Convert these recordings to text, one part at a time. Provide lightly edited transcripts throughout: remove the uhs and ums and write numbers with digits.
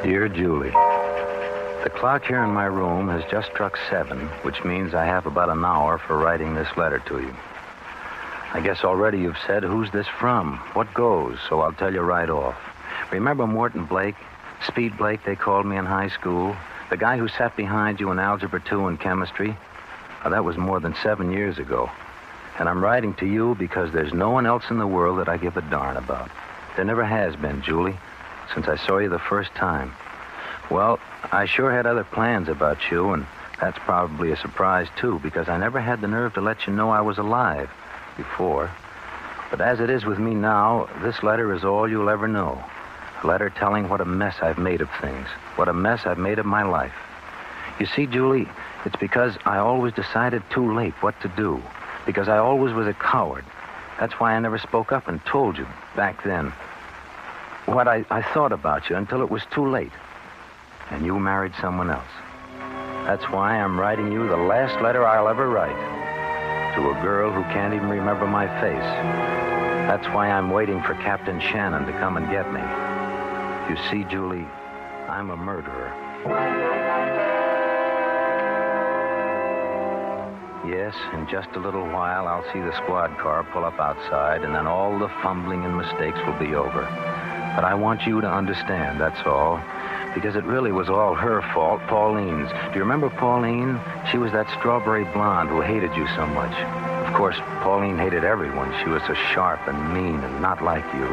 Dear Julie, the clock here in my room has just struck 7, which means I have about an hour for writing this letter to you. I guess already you've said, who's this from? What goes? So I'll tell you right off. Remember Morton Blake? Speed Blake, they called me in high school. The guy who sat behind you in Algebra 2 and chemistry? Well, that was more than 7 years ago. And I'm writing to you because there's no one else in the world that I give a darn about. There never has been, Julie, since I saw you the first time. Well, I sure had other plans about you, and that's probably a surprise, too, because I never had the nerve to let you know I was alive before. But as it is with me now, this letter is all you'll ever know. A letter telling what a mess I've made of things, what a mess I've made of my life. You see, Julie, it's because I always decided too late what to do, because I always was a coward. That's why I never spoke up and told you back then what I thought about you until it was too late. And you married someone else. That's why I'm writing you the last letter I'll ever write. To a girl who can't even remember my face. That's why I'm waiting for Captain Shannon to come and get me. You see, Julie, I'm a murderer. Yes, in just a little while, I'll see the squad car pull up outside, and then all the fumbling and mistakes will be over. But I want you to understand, that's all. Because it really was all her fault, Pauline's. Do you remember Pauline? She was that strawberry blonde who hated you so much. Of course, Pauline hated everyone. She was so sharp and mean and not like you.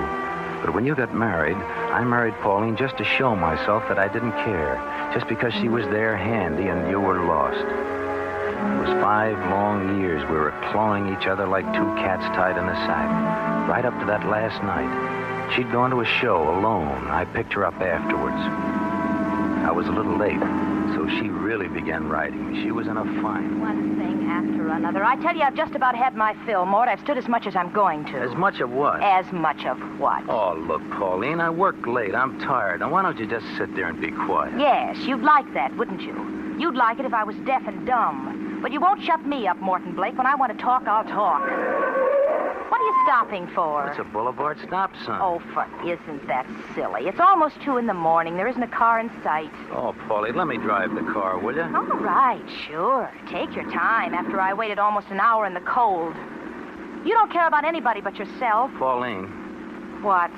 But when you got married, I married Pauline just to show myself that I didn't care. Just because she was there handy and you were lost. It was 5 long years we were clawing each other like 2 cats tied in a sack. Right up to that last night. She'd gone to a show alone. I picked her up afterwards. I was a little late, so she really began writing. She was in a fine... One thing after another. I tell you, I've just about had my fill, Mort. I've stood as much as I'm going to. As much of what? As much of what? Oh, look, Pauline, I worked late. I'm tired. Now, why don't you just sit there and be quiet? Yes, you'd like that, wouldn't you? You'd like it if I was deaf and dumb. But you won't shut me up, Morton Blake. When I want to talk, I'll talk. What are you stopping for? It's a boulevard stop sign. Oh, isn't that silly? It's almost 2 in the morning. There isn't a car in sight. Oh, Paulie, let me drive the car, will you? All right, sure. Take your time after I waited almost an hour in the cold. You don't care about anybody but yourself. Pauline. What?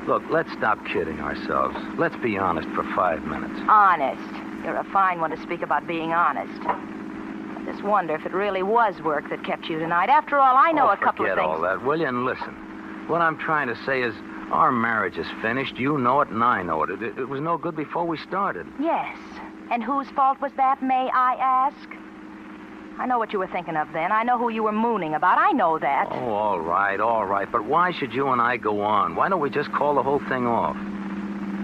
Look, let's stop kidding ourselves. Let's be honest for 5 minutes. Honest. You're a fine one to speak about being honest. I just wonder if it really was work that kept you tonight. After all, I know a couple of things. Forget all that, will you? And listen. What I'm trying to say is our marriage is finished. You know it and I know it. It was no good before we started. Yes. And whose fault was that, may I ask? I know what you were thinking of then. I know who you were mooning about. I know that. Oh, all right. But why should you and I go on? Why don't we just call the whole thing off?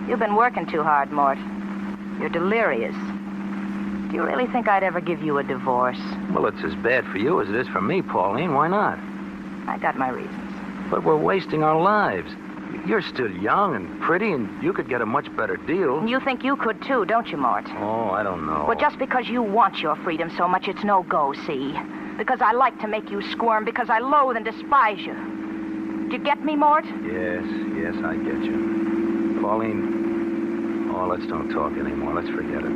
You've been working too hard, Mort. You're delirious. Do you really think I'd ever give you a divorce? Well, it's as bad for you as it is for me, Pauline. Why not? I got my reasons. But we're wasting our lives. You're still young and pretty, and you could get a much better deal. You think you could, too, don't you, Mort? Oh, I don't know. Well, just because you want your freedom so much, it's no go, see? Because I like to make you squirm, because I loathe and despise you. Do you get me, Mort? Yes, I get you. Pauline, let's don't talk anymore. Let's forget it.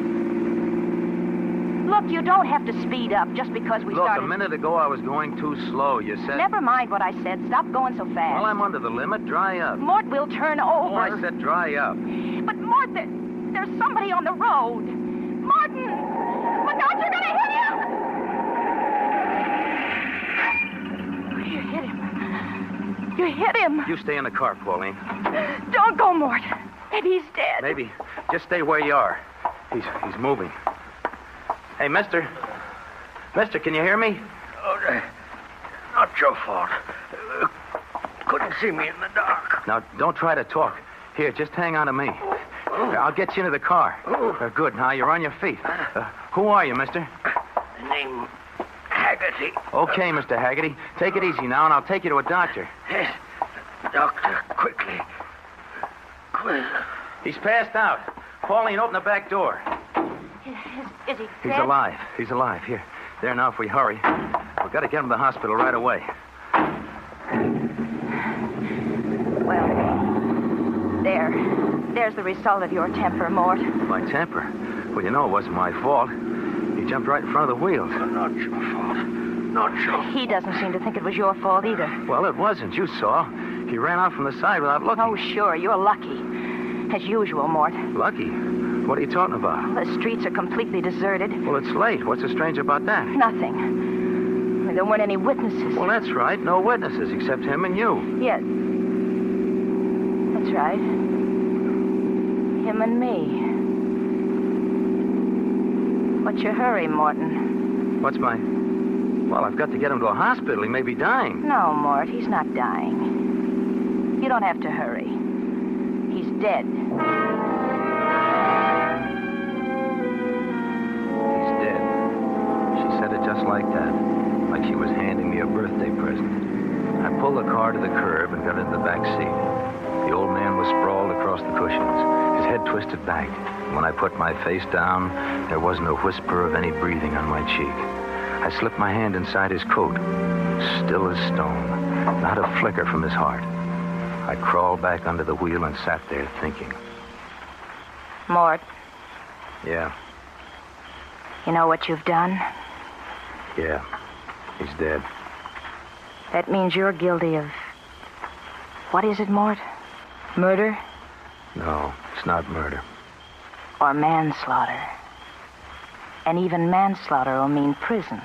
Look, you don't have to speed up just because we started... Look, a minute ago I was going too slow. You said... Never mind what I said. Stop going so fast. Well, I'm under the limit. Dry up. Mort will turn over. Oh, I said dry up. But, Mort, there's somebody on the road. Morton! Look out, you're going to hit him! You hit him. You hit him. You stay in the car, Pauline. Don't go, Mort. Maybe he's dead. Maybe. Just stay where you are. He's moving. Hey, mister. Mister, can you hear me? Oh, not your fault. Couldn't see me in the dark. Now, don't try to talk. Here, just hang on to me. I'll get you into the car. Good. Now, you're on your feet. Who are you, mister? Name Haggerty. Okay, Mr. Haggerty. Take it easy now, and I'll take you to a doctor. Yes. Doctor, quickly. Quick. He's passed out. Pauline, open the back door. Is he He's dead? alive. He's alive. Here. There now, if we hurry. We've got to get him to the hospital right away. Well, There's the result of your temper, Mort. My temper? Well, you know it wasn't my fault. He jumped right in front of the wheels. Not your fault. Not your He doesn't seem to think it was your fault either. Well, it wasn't. You saw. He ran out from the side without looking. Oh, sure, you're lucky. As usual, Mort. Lucky? What are you talking about? The streets are completely deserted. Well, it's late. What's so strange about that? Nothing. I mean, there weren't any witnesses. Well, that's right. No witnesses except him and you. Yes. That's right. Him and me. What's your hurry, Morton? What's my... Well, I've got to get him to a hospital. He may be dying. No, Mort, he's not dying. You don't have to hurry. He's dead. He's dead. She said it just like that. Like she was handing me a birthday present. I pulled the car to the curb and got into the back seat. The old man was sprawled across the cushions, his head twisted back. When I put my face down, there wasn't a whisper of any breathing on my cheek. I slipped my hand inside his coat, still as stone, not a flicker from his heart. I crawled back under the wheel and sat there thinking. Mort, Yeah, you know what you've done? yeah, he's dead. That means you're guilty of... What is it, Mort? Murder No, it's not murder. or manslaughter? And even manslaughter will mean prison.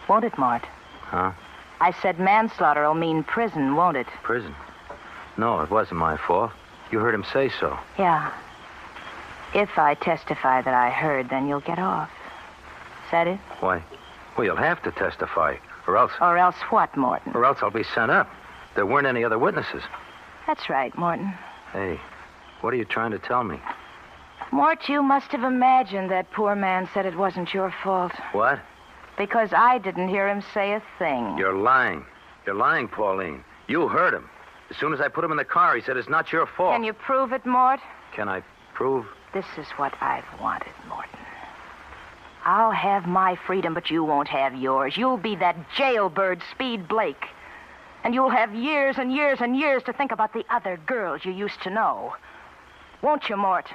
Won't it, Mort? Huh? I said manslaughter will mean prison, won't it? Prison? No, it wasn't my fault. You heard him say so. Yeah. If I testify that I heard, then you'll get off. Is that it? Why? Well, you'll have to testify, or else... Or else what, Morton? Or else I'll be sent up. There weren't any other witnesses. That's right, Morton. Hey, what are you trying to tell me? Mort, you must have imagined that poor man said it wasn't your fault. What? Because I didn't hear him say a thing. You're lying. You're lying, Pauline. You heard him. As soon as I put him in the car, he said it's not your fault. Can you prove it, Mort? Can I prove? This is what I've wanted, Morton. I'll have my freedom, but you won't have yours. You'll be that jailbird Speed Blake. And you'll have years and years and years to think about the other girls you used to know. Won't you, Mort?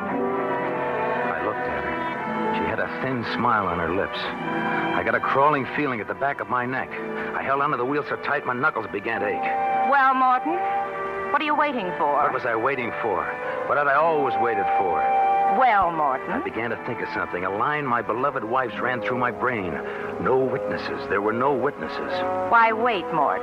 I looked at her. She had a thin smile on her lips. I got a crawling feeling at the back of my neck. I held onto the wheel so tight my knuckles began to ache. Well, Morton, what are you waiting for? What was I waiting for? What had I always waited for? Well, I Morton. began to think of something. A line my beloved wife's ran through my brain. No witnesses. There were no witnesses. Why wait, Mort?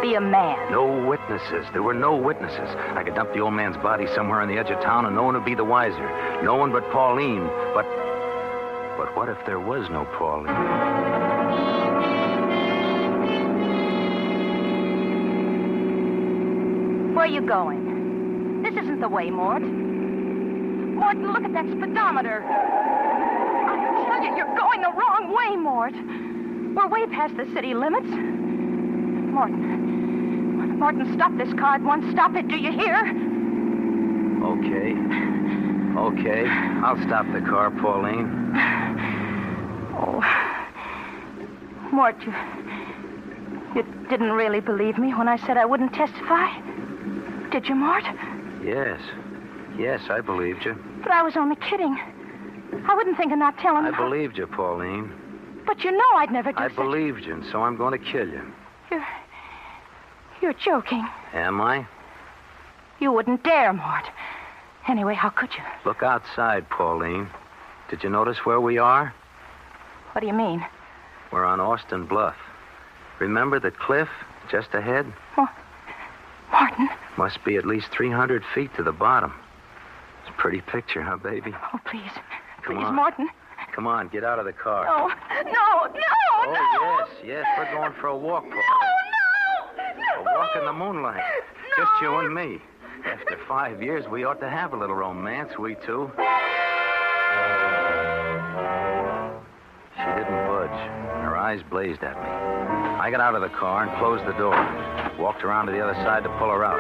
Be a man. No witnesses. There were no witnesses. I could dump the old man's body somewhere on the edge of town and no one would be the wiser. No one but Pauline. But what if there was no Pauline? Where are you going? This isn't the way, Mort. Morton, look at that speedometer. I tell you, you're going the wrong way, Mort. We're way past the city limits. Morton, stop this car at once. Stop it, do you hear? Okay. I'll stop the car, Pauline. Oh. Mort, you didn't really believe me when I said I wouldn't testify? Did you, Mort? Yes, I believed you. But I was only kidding. I wouldn't think of not telling I believed you, Pauline. But you know I'd never do I such... believed you, and so I'm going to kill you. You're joking. Am I? You wouldn't dare, Mort. Anyway, how could you? Look outside, Pauline. Did you notice where we are? What do you mean? We're on Austin Bluff. Remember the cliff just ahead? Morton. Must be at least 300 feet to the bottom. It's a pretty picture, huh, baby? Oh, please. Come Please, on. Morton. Come on, get out of the car. No. Oh, yes. We're going for a walk, Pauline. A walk in the moonlight. Just you and me. After 5 years, we ought to have a little romance, we two. She didn't budge. Her eyes blazed at me. I got out of the car and closed the door. Walked around to the other side to pull her out.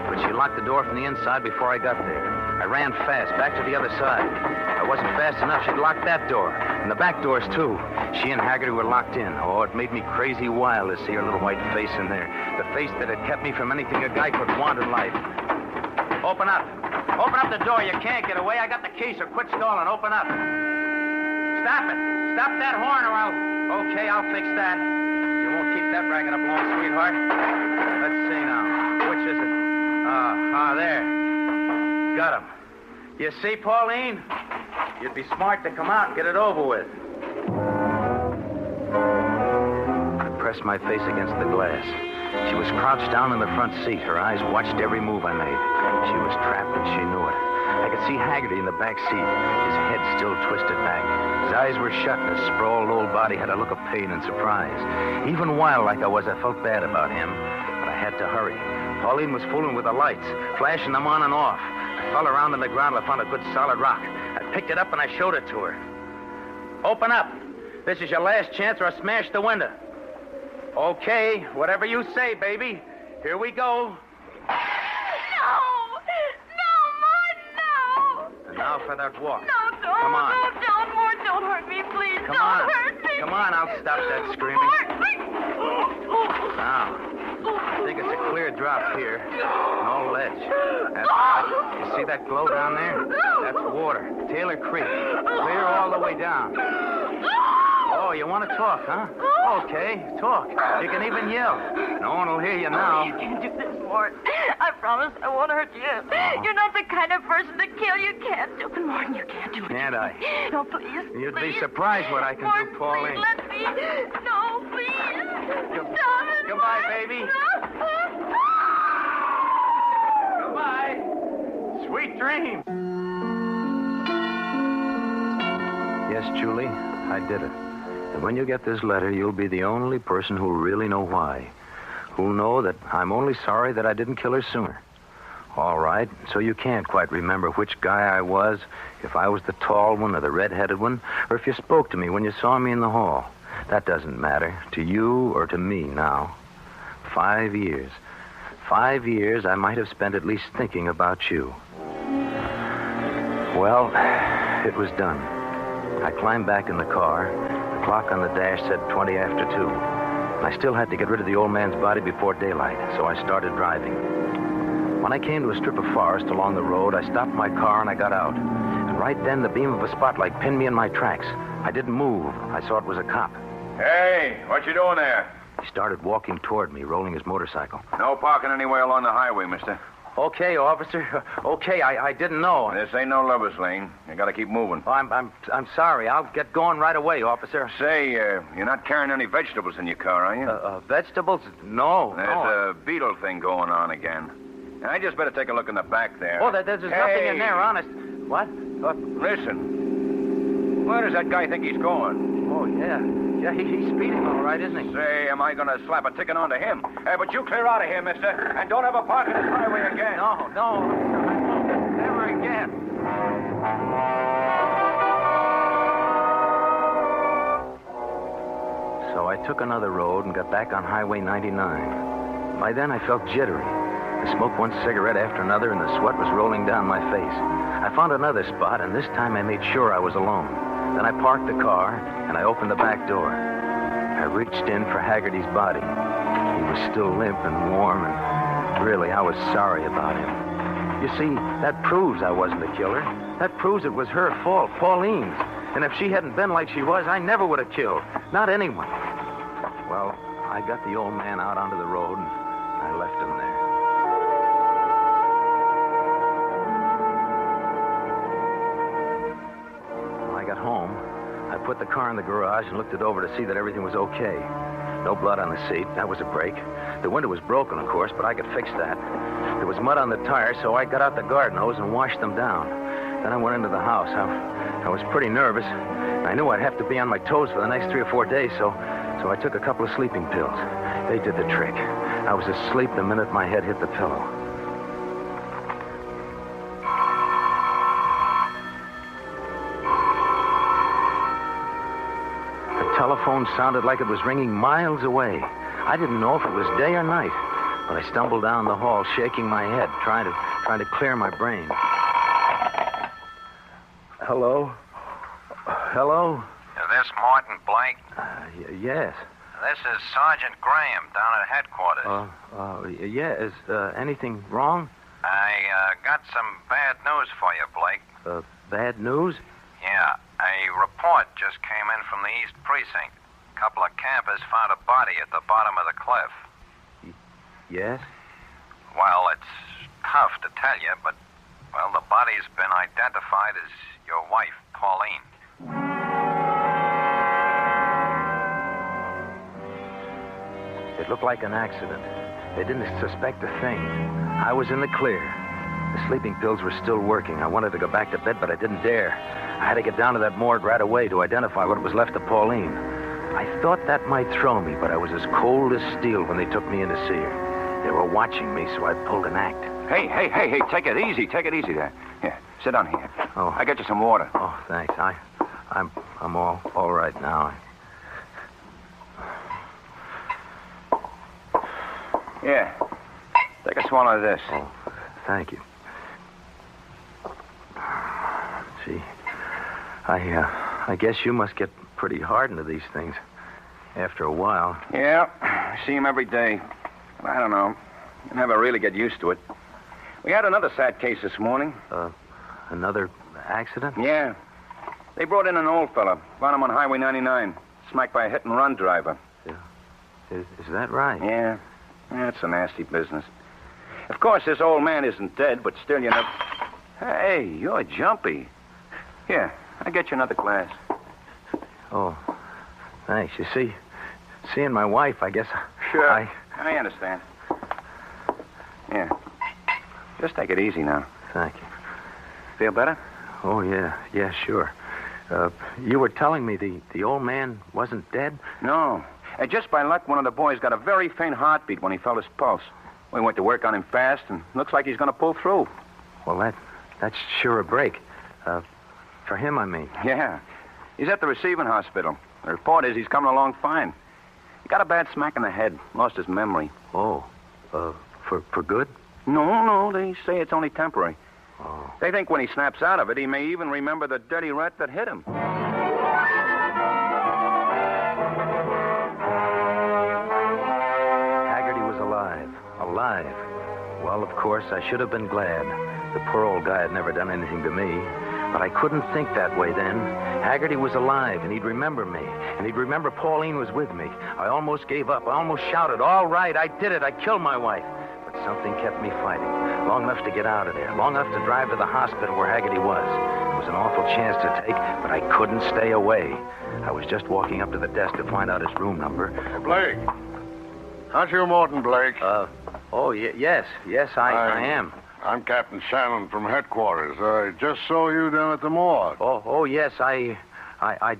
But she locked the door from the inside before I got there. I ran fast back to the other side. I wasn't fast enough, she'd locked that door. And the back doors, too. She and Haggerty were locked in. Oh, it made me crazy wild to see her little white face in there. The face that had kept me from anything a guy could want in life. Open up. Open up the door. You can't get away. I got the key, so quit stalling. Open up. Stop it. Stop that horn or I'll... Okay, I'll fix that. You won't keep that racket up long, sweetheart. Let's see now. Which is it? There. Got him. You see, Pauline? You'd be smart to come out and get it over with. I pressed my face against the glass. She was crouched down in the front seat. Her eyes watched every move I made. She was trapped and she knew it. I could see Haggerty in the back seat, his head still twisted back. His eyes were shut and his sprawled old body had a look of pain and surprise. Even wild like I was, I felt bad about him, but I had to hurry. Pauline was fooling with the lights, flashing them on and off. I fell around on the ground and I found a good solid rock. I picked it up and I showed it to her. Open up. This is your last chance or I'll smash the window. Okay, whatever you say, baby. Here we go. Now for that walk. No, don't. Come on. No, don't, Mort. Don't hurt me, please. Come don't on. hurt me. Come on, I'll stop that screaming. Mort. Now, I think it's a clear drop here. No ledge. You see that glow down there? That's water. Taylor Creek. Clear all the way down. Oh, you want to talk, huh? Okay, talk. You can even yell. No one will hear you now. You can't do this, Mort. I promise I won't hurt you. You're not the kind of person to kill. You can't do it, Morton. You can't do it. Can't I? No, please. You'd please. be surprised what I can Mort, do, Pauline. Please, let me. No, please. Stop it. Goodbye, Mort. baby. No. Goodbye. Sweet dreams. Yes, Julie, I did it. And when you get this letter, you'll be the only person who'll really know why. Who'll know that I'm only sorry that I didn't kill her sooner. All right, so you can't quite remember which guy I was, if I was the tall one or the red-headed one, or if you spoke to me when you saw me in the hall. That doesn't matter, to you or to me now. 5 years. 5 years I might have spent at least thinking about you. Well, it was done. I climbed back in the car. The clock on the dash said 20 after 2. I still had to get rid of the old man's body before daylight, so I started driving. When I came to a strip of forest along the road, I stopped my car and I got out. And right then, the beam of a spotlight pinned me in my tracks. I didn't move. I saw it was a cop. Hey, what you doing there? He started walking toward me, rolling his motorcycle. No parking anywhere along the highway, mister. Okay, officer. Okay, I didn't know. This ain't no lover's lane. You gotta keep moving. Oh, I'm sorry. I'll get going right away, officer. Say, you're not carrying any vegetables in your car, are you? Vegetables? No. There's a beetle thing going on again. I just better take a look in the back there. Oh, there's nothing in there, honest. What? Listen. Where does that guy think he's going? Oh, yeah. Yeah, he's speeding all right, isn't he? Say, am I going to slap a ticket onto him? But you clear out of here, mister, and don't ever park on this highway again. No. Never again. So I took another road and got back on Highway 99. By then, I felt jittery. I smoked one cigarette after another, and the sweat was rolling down my face. I found another spot, and this time I made sure I was alone. Then I parked the car, and I opened the back door. I reached in for Haggerty's body. He was still limp and warm, and really, I was sorry about him. You see, that proves I wasn't the killer. That proves it was her fault, Pauline's. And if she hadn't been like she was, I never would have killed. Not anyone. Well, I got the old man out onto the road, and I left him there. Home, I put the car in the garage and looked it over to see that everything was okay. No blood on the seat. That was a break. The window was broken, of course, but I could fix that. There was mud on the tires, so I got out the garden hose and washed them down. Then I went into the house. I was pretty nervous. I knew I'd have to be on my toes for the next 3 or 4 days, so I took a couple of sleeping pills. They did the trick. I was asleep the minute my head hit the pillow. The telephone sounded like it was ringing miles away. I didn't know if it was day or night, but I stumbled down the hall, shaking my head, trying to clear my brain. Hello? Hello? Is this Morton Blake? Yes. This is Sergeant Graham down at headquarters. Yeah. Is anything wrong? I got some bad news for you, Blake. Bad news? Yeah, a report just came in from the East Precinct. A couple of campers found a body at the bottom of the cliff. Yes? Well, it's tough to tell you, but, well, the body's been identified as your wife, Pauline. It looked like an accident. They didn't suspect a thing. I was in the clear. The sleeping pills were still working. I wanted to go back to bed, but I didn't dare. I had to get down to that morgue right away to identify what was left of Pauline. I thought that might throw me, but I was as cold as steel when they took me in to see her. They were watching me, so I pulled an act. Hey, take it easy. Take it easy there. Here, sit down here. Oh. I got you some water. Oh, thanks. I'm all right now. Yeah. Take a swallow of this. Oh, thank you. Gee, I guess you must get pretty hardened to these things after a while. Yeah, I see him every day. I don't know. I never really get used to it. We had another sad case this morning. Another accident? Yeah. They brought in an old fella. Found him on Highway 99. Smacked by a hit-and-run driver. Yeah. Is that right? Yeah. That's a nasty business. Of course, this old man isn't dead, but still, you know... Hey, you're jumpy. Here, I'll get you another glass. Oh, thanks. You see, seeing my wife, I guess... Sure. I understand. Yeah. Just take it easy now. Thank you. Feel better? Oh, yeah. Yeah, sure. You were telling me the old man wasn't dead? No. Just by luck, one of the boys got a very faint heartbeat when he felt his pulse. We went to work on him fast, and looks like he's going to pull through. Well, that's sure a break. For him, I mean. Yeah. He's at the receiving hospital. The report is he's coming along fine. He got a bad smack in the head. Lost his memory. Oh. For good? No. They say it's only temporary. Oh. They think when he snaps out of it, he may even remember the dirty rat that hit him. Haggerty was alive. Alive. Well, of course, I should have been glad. The poor old guy had never done anything to me. But I couldn't think that way then. Haggerty was alive, and he'd remember me. And he'd remember Pauline was with me. I almost gave up. I almost shouted, all right, I did it. I killed my wife. But something kept me fighting. Long enough to get out of there. Long enough to drive to the hospital where Haggerty was. It was an awful chance to take, but I couldn't stay away. I was just walking up to the desk to find out his room number. Blake. Aren't you Morton Blake? Yes, I am. I'm Captain Shannon from headquarters. I just saw you down at the morgue. Oh, yes, I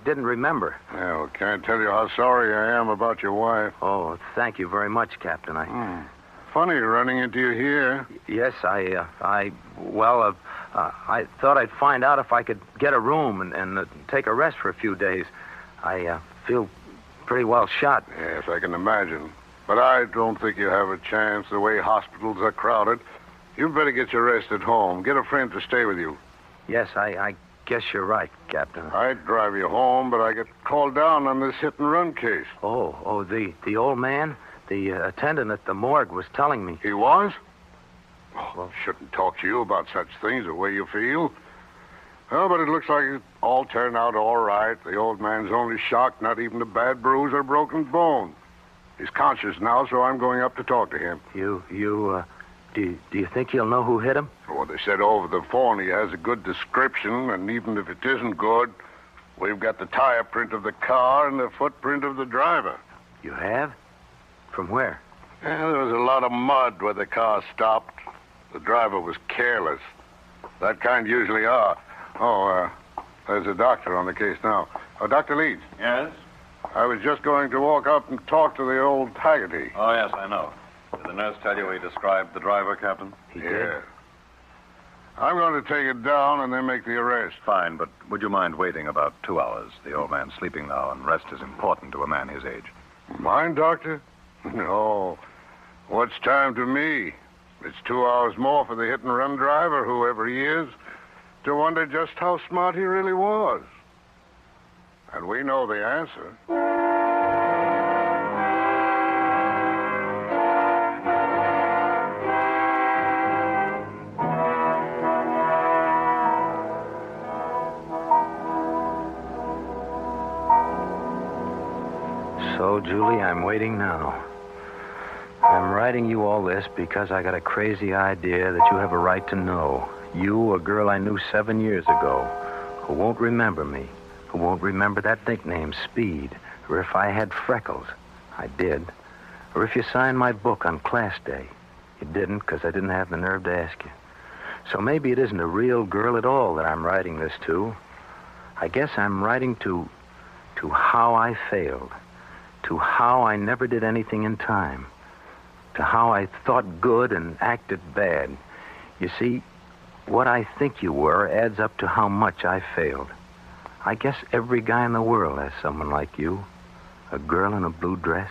didn't remember. Yeah, well, can't tell you how sorry I am about your wife. Oh, thank you very much, Captain. Funny running into you here. Yes, I thought I'd find out if I could get a room and take a rest for a few days. I feel pretty well shot. Yes, I can imagine. But I don't think you have a chance the way hospitals are crowded. You'd better get your rest at home. Get a friend to stay with you. Yes, I guess you're right, Captain. I'd drive you home, but I get called down on this hit-and-run case. Oh, the old man? The attendant at the morgue was telling me. He was? Oh, well, shouldn't talk to you about such things, the way you feel. Well, but it looks like it all turned out all right. The old man's only shocked, not even a bad bruise or broken bone. He's conscious now, so I'm going up to talk to him. Do you think he'll know who hit him? Well, they said over the phone he has a good description, and even if it isn't good, we've got the tire print of the car and the footprint of the driver. You have? From where? Yeah, there was a lot of mud where the car stopped. The driver was careless. That kind usually are. There's a doctor on the case now. Dr. Leeds. Yes? I was just going to walk up and talk to the old Haggerty. Oh, yes, I know. Did the nurse tell you he described the driver, Captain? He did? Yeah. I'm going to take it down and then make the arrest. Fine, but would you mind waiting about 2 hours? The old man's sleeping now, and rest is important to a man his age. Mine, Doctor? No. What's time to me? It's 2 hours more for the hit-and-run driver, whoever he is. to wonder just how smart he really was. And we know the answer. So, Julie, I'm waiting now. I'm writing you all this because I got a crazy idea that you have a right to know. You, a girl I knew 7 years ago, who won't remember me, who won't remember that nickname, Speed, or if I had freckles. I did. Or if you signed my book on class day. You didn't, because I didn't have the nerve to ask you. So maybe it isn't a real girl at all that I'm writing this to. I guess I'm writing to how I failed, to how I never did anything in time, to how I thought good and acted bad. You see, what I think you were adds up to how much I failed. I guess every guy in the world has someone like you, a girl in a blue dress.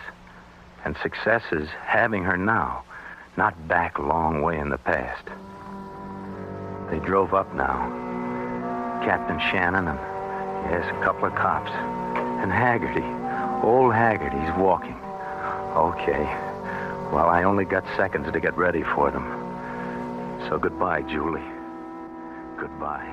And success is having her now, not back a long way in the past. They drove up now. Captain Shannon and, yes, a couple of cops. And Haggerty, old Haggerty's walking. Okay. Well, I only got seconds to get ready for them. So goodbye, Julie. Goodbye.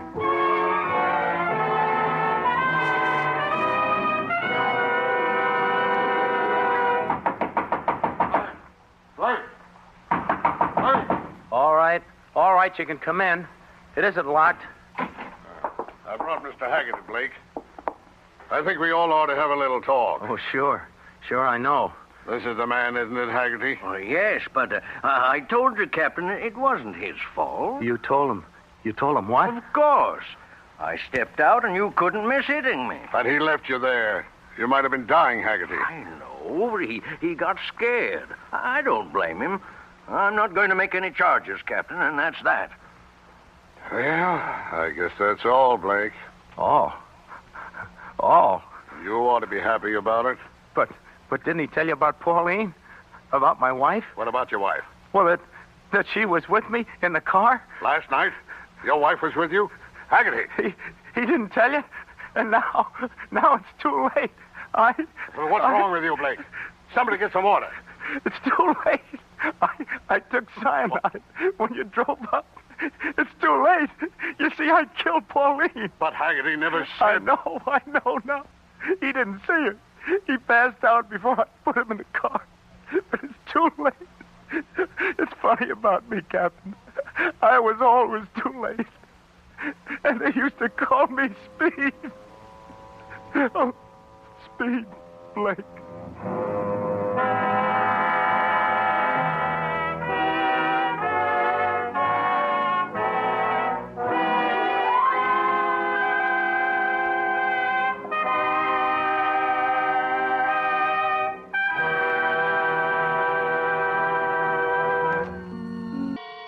All right, you can come in. It isn't locked. I brought Mr. Haggerty, Blake. I think we all ought to have a little talk. Oh, sure. Sure, I know. This is the man, isn't it, Haggerty? Oh, yes, but I told you, Captain, it wasn't his fault. You told him. You told him what? Of course. I stepped out and you couldn't miss hitting me. But he left you there. You might have been dying, Haggerty. I know. He got scared. I don't blame him. I'm not going to make any charges, Captain, and that's that. Well, I guess that's all, Blake. All? All? You ought to be happy about it. But didn't he tell you about Pauline? About my wife? What about your wife? Well, that she was with me in the car? Last night? Your wife was with you? Haggerty! He didn't tell you? And now it's too late. Well, what's wrong with you, Blake? Somebody get some water. It's too late. I took cyanide when you drove up. It's too late. You see, I killed Pauline. But Haggerty never said... I know now. He didn't see her. He passed out before I put him in the car. But it's too late. It's funny about me, Captain. I was always too late. And they used to call me Speed. Oh, Speed Blake.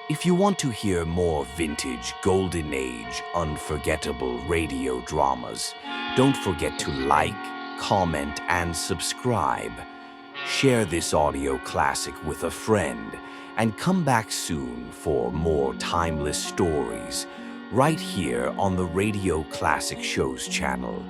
If you want to hear more vintage, golden age, unforgettable radio dramas, don't forget to like, comment, and subscribe. Share this audio classic with a friend, and come back soon for more timeless stories, right here on the Radio Classic Shows channel.